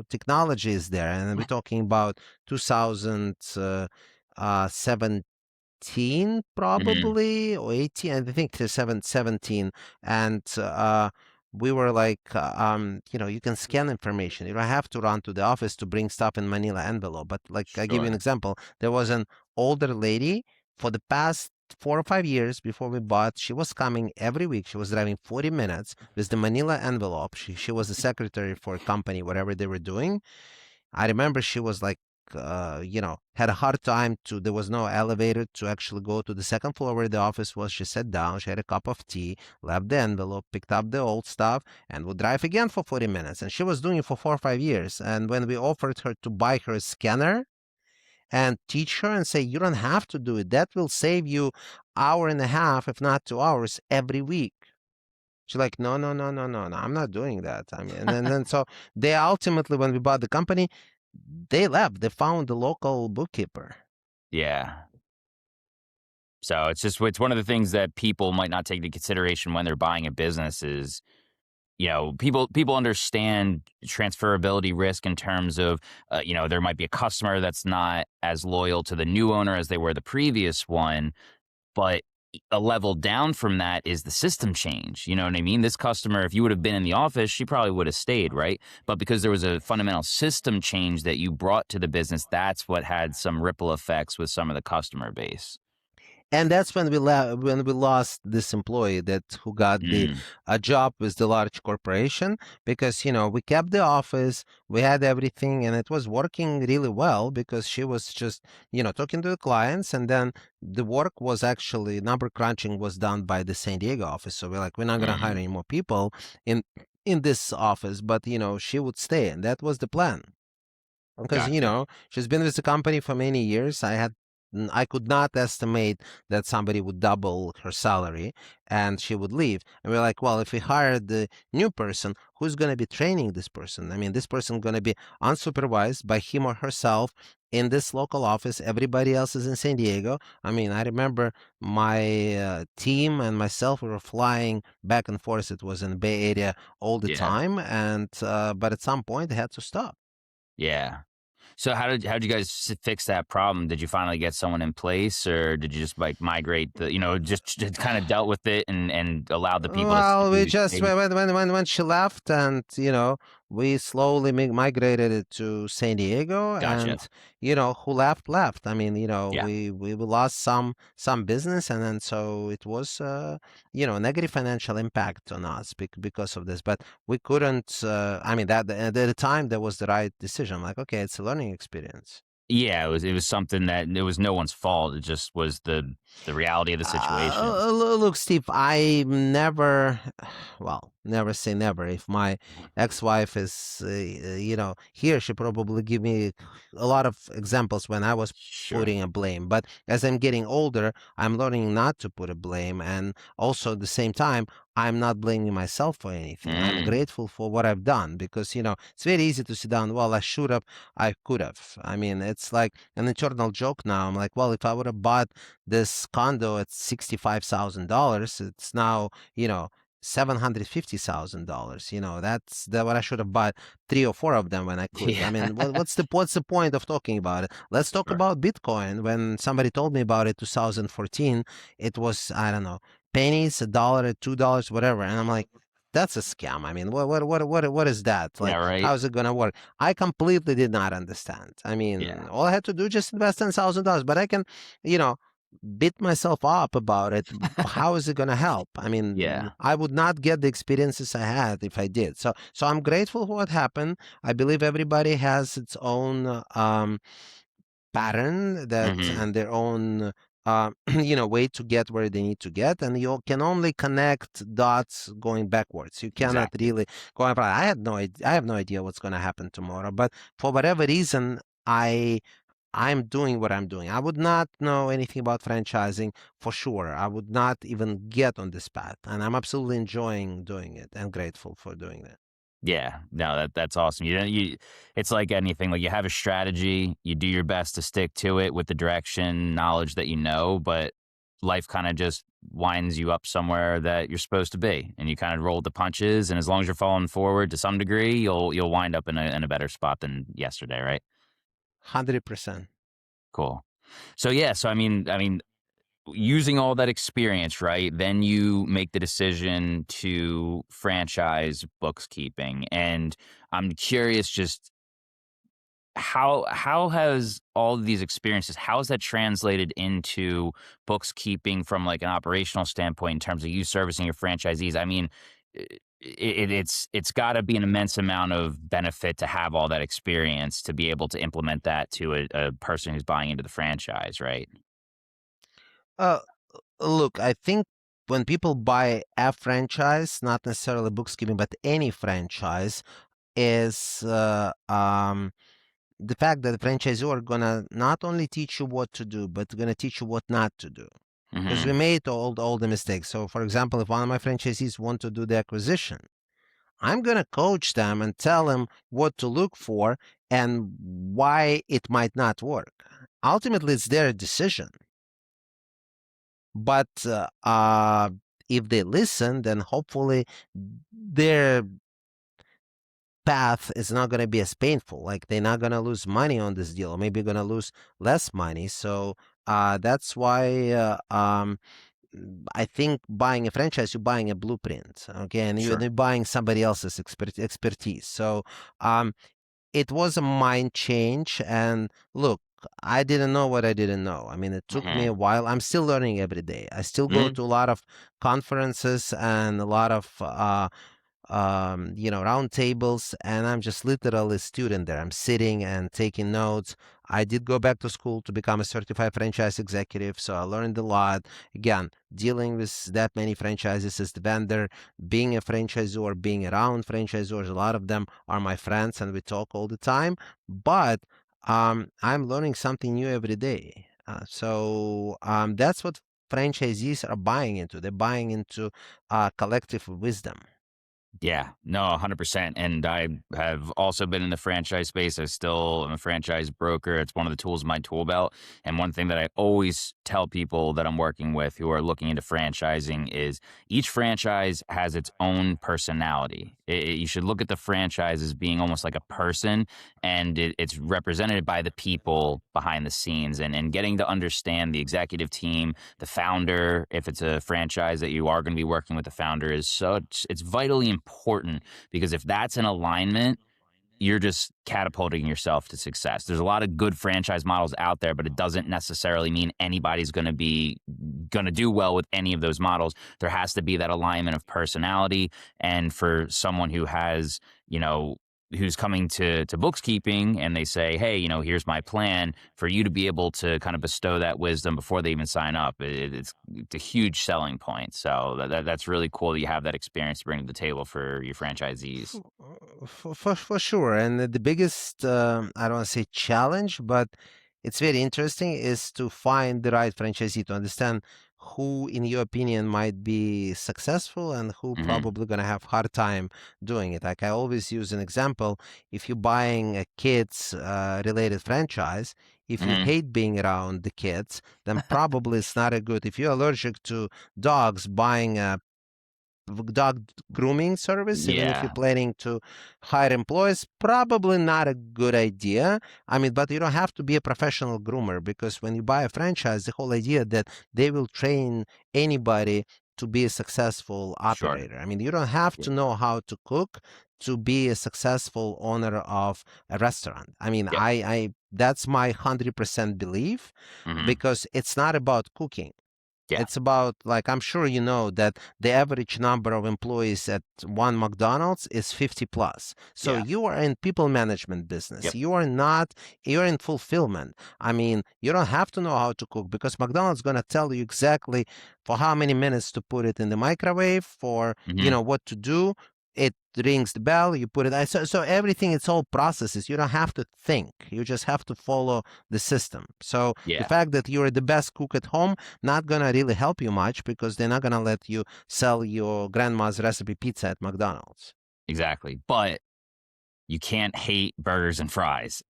technology is there, and we're talking about 2017 mm, probably, or 18, I think it's 17. And we were like, you can scan information, you don't have to run to the office to bring stuff in manila envelope. But like, I give you an sure. example, there was an older lady for the past 4 or 5 years before we bought. She was coming every week, she was driving 40 minutes with the manila envelope. She was a secretary for a company, whatever they were doing. I remember she was like, had a hard time there was no elevator to actually go to the second floor where the office was. She sat down, she had a cup of tea, left the envelope, picked up the old stuff, and would drive again for 40 minutes. And she was doing it for 4 or 5 years. And when we offered her to buy her a scanner and teach her and say, you don't have to do it, that will save you hour and a half, if not 2 hours every week. She's like, no, no, no, no, no, no, I'm not doing that. I mean, and then so they ultimately, when we bought the company, they left. They found the local bookkeeper. Yeah. So it's one of the things that people might not take into consideration when they're buying a business is, people understand transferability risk in terms of, there might be a customer that's not as loyal to the new owner as they were the previous one. But a level down from that is the system change. You know what I mean? This customer, if you would have been in the office, she probably would have stayed, right? But because there was a fundamental system change that you brought to the business, that's what had some ripple effects with some of the customer base. And that's when we lost this employee that who got the Mm, a job with the large corporation, because we kept the office, we had everything, and it was working really well because she was just talking to the clients, and then the work was actually, number crunching was done by the San Diego office. So we're like, we're not gonna hire mm, any more people in this office, but she would stay, and that was the plan. Because gotcha. she's been with the company for many years. I had I could not estimate that somebody would double her salary and she would leave. And we're like, well, if we hired the new person, who's going to be training this person? I mean, this person going to be unsupervised by him or herself in this local office. Everybody else is in San Diego. I mean, I remember my team and myself, we were flying back and forth. It was in the Bay Area all the Yeah. time. And but at some point, they had to stop. Yeah. So how'd you guys fix that problem? Did you finally get someone in place, or did you just like migrate the, just kind of dealt with it and allowed the people to Well, we do just maybe? when she left, and we slowly migrated it to San Diego, Gotcha. and who left. I mean, Yeah. we lost some business, and then so it was negative financial impact on us because of this. But we couldn't. I mean, that at the time that was the right decision. I'm like, okay, it's a learning experience. Yeah, it was something that it was no one's fault. It just was the reality of the situation. Look, Steve, I never, well, never say never. If my ex-wife is, here, she probably give me a lot of examples when I was Sure. putting a blame. But as I'm getting older, I'm learning not to put a blame, and also at the same time, I'm not blaming myself for anything. I'm Mm. grateful for what I've done because it's very easy to sit down. Well, I should have, I could have. I mean, it's like an internal joke now. I'm like, well, if I would have bought this condo at $65,000, it's now, $750,000. That's what I should have bought 3 or 4 of them when I could. I Yeah. mean, what's the point of talking about it? Let's talk Sure. about Bitcoin. When somebody told me about it, 2014, it was, I don't know, pennies, $1, $2, whatever, and I'm like, that's a scam. I mean, what is that? Yeah, Like, right? how is it gonna work? I completely did not understand. I mean, Yeah. all I had to do just invest $10,000, but I can, you know, beat myself up about it. How is it going to help? I mean, Yeah. I would not get the experiences I had if I did. So I'm grateful for what happened. I believe everybody has its own pattern that Mhm. and their own way to get where they need to get, and you can only connect dots going backwards. You cannot Exactly. really go in front. I have no idea what's going to happen tomorrow, but for whatever reason, I'm doing what I'm doing. I would not know anything about franchising for sure. I would not even get on this path, and I'm absolutely enjoying doing it and grateful for doing that. Yeah. No, that's awesome. It's like anything, like you have a strategy, you do your best to stick to it with the direction, knowledge that you know, but life kind of just winds you up somewhere that you're supposed to be, and you kind of roll with the punches, and as long as you're falling forward to some degree, you'll wind up in a better spot than yesterday, right? 100%. Cool. So yeah, so I mean using all that experience, right? Then you make the decision to franchise bookkeeping. And I'm curious just how has all of these experiences, how has that translated into bookkeeping from like an operational standpoint in terms of you servicing your franchisees? I mean, it's got to be an immense amount of benefit to have all that experience to be able to implement that to a person who's buying into the franchise, right? Uh, Look, I think when people buy a franchise, not necessarily bookkeeping, but any franchise, is the fact that the franchisor are gonna not only teach you what to do, but gonna teach you what not to do. Because we Hmm. made all the mistakes. So, for example, if one of my franchisees want to do the acquisition, I'm gonna coach them and tell them what to look for and why it might not work. Ultimately, it's their decision. But if they listen, then hopefully their path is not going to be as painful. Like they're not going to lose money on this deal, or maybe going to lose less money. So that's why I think buying a franchise, you're buying a blueprint, okay, and you're Sure. buying somebody else's expertise. So it was a mind change. And look, I didn't know what I didn't know. I mean, it took me a Hmm. while. I'm still learning every day. I still go Hmm. to a lot of conferences and a lot of round tables, and I'm just literally a student there. I'm sitting and taking notes. I did go back to school to become a certified franchise executive, so I learned a lot. Again, dealing with that many franchises as the vendor, being a franchisor, being around franchisors, a lot of them are my friends, and we talk all the time. But I'm learning something new every day. That's what franchisees are buying into. They're buying into collective wisdom. Yeah, no, 100%. And I have also been in the franchise space. I still am a franchise broker. It's one of the tools in my tool belt. And one thing that I always tell people that I'm working with who are looking into franchising is each franchise has its own personality. You should look at the franchise as being almost like a person, and it's represented by the people behind the scenes, and getting to understand the executive team, the founder. If it's a franchise that you are going to be working with, the founder is it's vitally important, because if that's in alignment, you're just catapulting yourself to success. There's a lot of good franchise models out there, but it doesn't necessarily mean anybody's going to do well with any of those models. There has to be that alignment of personality. And for someone who has, who's coming to Bookkeeping and they say, hey, here's my plan, for you to be able to kind of bestow that wisdom before they even sign up, it's a huge selling point. So that's really cool that you have that experience to bring to the table for your franchisees. For sure. And the biggest, I don't want to say challenge, but it's very interesting, is to find the right franchisee, to understand who, in your opinion, might be successful and who probably going to have hard time doing it. Like I always use an example: if you're buying a kids related franchise, if you hate being around the kids, then probably it's not a good. If you're allergic to dogs, buying a dog grooming service, even if you're planning to hire employees, probably not a good idea. I mean, but you don't have to be a professional groomer, because when you buy a franchise, the whole idea that they will train anybody to be a successful operator. I mean, you don't have to know how to cook to be a successful owner of a restaurant. I mean, I that's my 100% belief, because it's not about cooking. It's about, like, I'm sure you know that the average number of employees at one McDonald's is 50 plus. So you are in people management business. You're in fulfillment. I mean, you don't have to know how to cook, because McDonald's is going to tell you exactly for how many minutes to put it in the microwave, for, what to do. It rings the bell, you put it. So everything, it's all processes. You don't have to think. You just have to follow the system. So the fact that you're the best cook at home, not going to really help you much, because they're not going to let you sell your grandma's recipe pizza at McDonald's. Exactly. But you can't hate burgers and fries,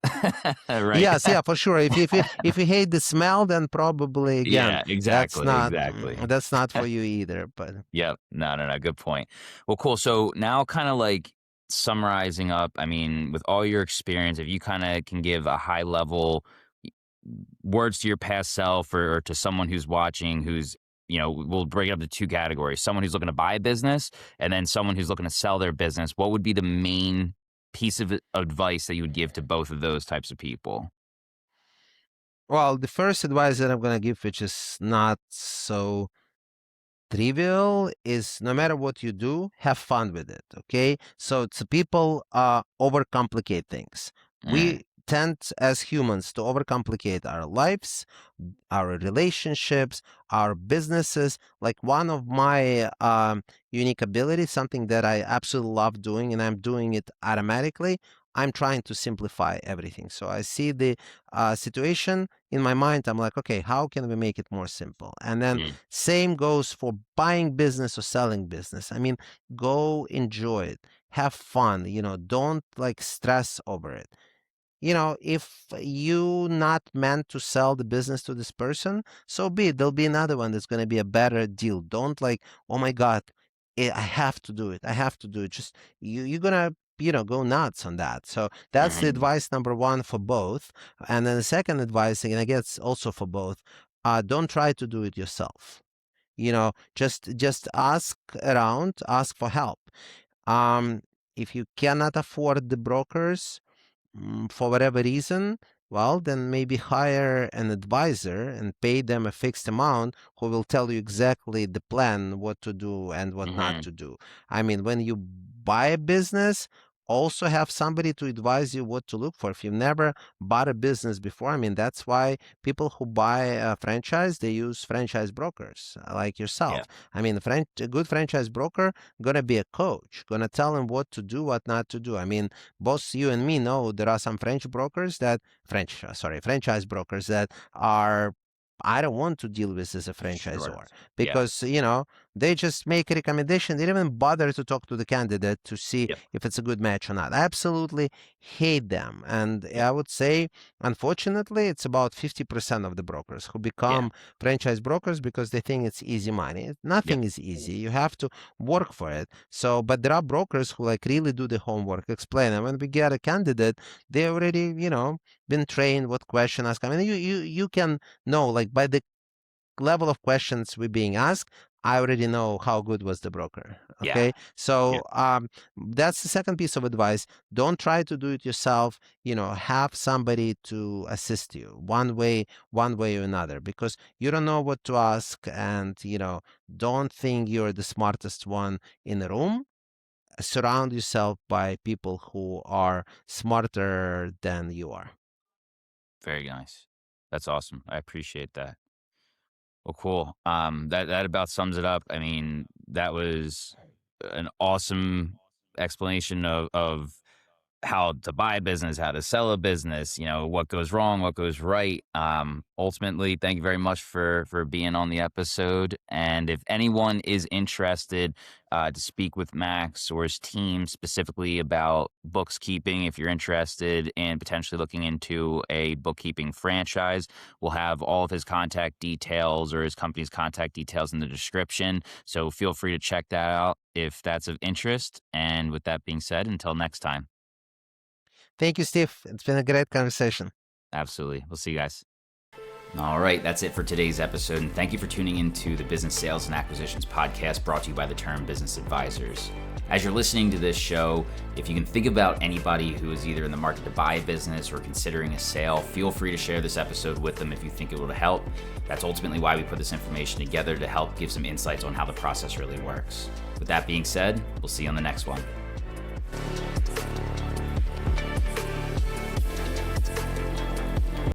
right? Yes, for sure. If you hate the smell, then probably, again, exactly. That's not for you either. But no, good point. Well, cool. So now, kind of like summarizing up, I mean, with all your experience, if you kind of can give a high level words to your past self, or to someone who's watching, who's, we'll break it up to two categories: someone who's looking to buy a business, and then someone who's looking to sell their business. What would be the main piece of advice that you would give to both of those types of people? Well, the first advice that I'm going to give, which is not so trivial, is no matter what you do, have fun with it. Okay. So it's people overcomplicate things. We tend as humans to overcomplicate our lives, our relationships, our businesses. Like, one of my unique abilities, something that I absolutely love doing, and I'm doing it automatically, I'm trying to simplify everything. So I see the situation in my mind. I'm like, okay, how can we make it more simple? And then same goes for buying business or selling business. I mean, go enjoy it, have fun, don't like stress over it. If you not meant to sell the business to this person, so be it. There'll be another one that's going to be a better deal. Don't like, oh my God, I have to do it. I have to do it. Just you're going to, go nuts on that. So that's the advice number one for both. And then the second advice, and I guess also for both, don't try to do it yourself. Just ask around, ask for help. If you cannot afford the brokers, for whatever reason, well, then maybe hire an advisor and pay them a fixed amount, who will tell you exactly the plan, what to do and what not to do. I mean, when you buy a business, also have somebody to advise you what to look for. If you've never bought a business before, I mean, that's why people who buy a franchise, they use franchise brokers like yourself. I mean, a good franchise broker gonna be a coach, gonna tell them what to do, what not to do. I mean, both you and me know there are some franchise brokers that are I don't want to deal with as a franchisor Sure. because, they just make a recommendation. They don't even bother to talk to the candidate to see Yep. if it's a good match or not. I absolutely hate them. And I would say, unfortunately, it's about 50% of the brokers who become franchise brokers because they think it's easy money. Nothing is easy. You have to work for it. So, but there are brokers who like really do the homework, explain. And when we get a candidate, they already, been trained what question ask. I mean, you can know like by the level of questions we're being asked, I already know how good was the broker. Okay. Yeah. So that's the second piece of advice. Don't try to do it yourself. Have somebody to assist you one way or another, because you don't know what to ask. And, don't think you're the smartest one in the room. Surround yourself by people who are smarter than you are. Very nice. That's awesome. I appreciate that. Well, cool. That about sums it up. I mean, that was an awesome explanation of how to buy a business, how to sell a business, what goes wrong, what goes right. Ultimately, thank you very much for being on the episode. And if anyone is interested to speak with Max or his team specifically about BooXkeeping, if you're interested in potentially looking into a bookkeeping franchise, we'll have all of his contact details or his company's contact details in the description. So feel free to check that out if that's of interest. And with that being said, until next time. Thank you, Steve. It's been a great conversation. Absolutely. We'll see you guys. All right, that's it for today's episode, and thank you for tuning into the Business Sales and Acquisitions podcast brought to you by the Term Business Advisors. As you're listening to this show, if you can think about anybody who is either in the market to buy a business or considering a sale, feel free to share this episode with them if you think it will help. That's ultimately why we put this information together, to help give some insights on how the process really works. With that being said, we'll see you on the next one.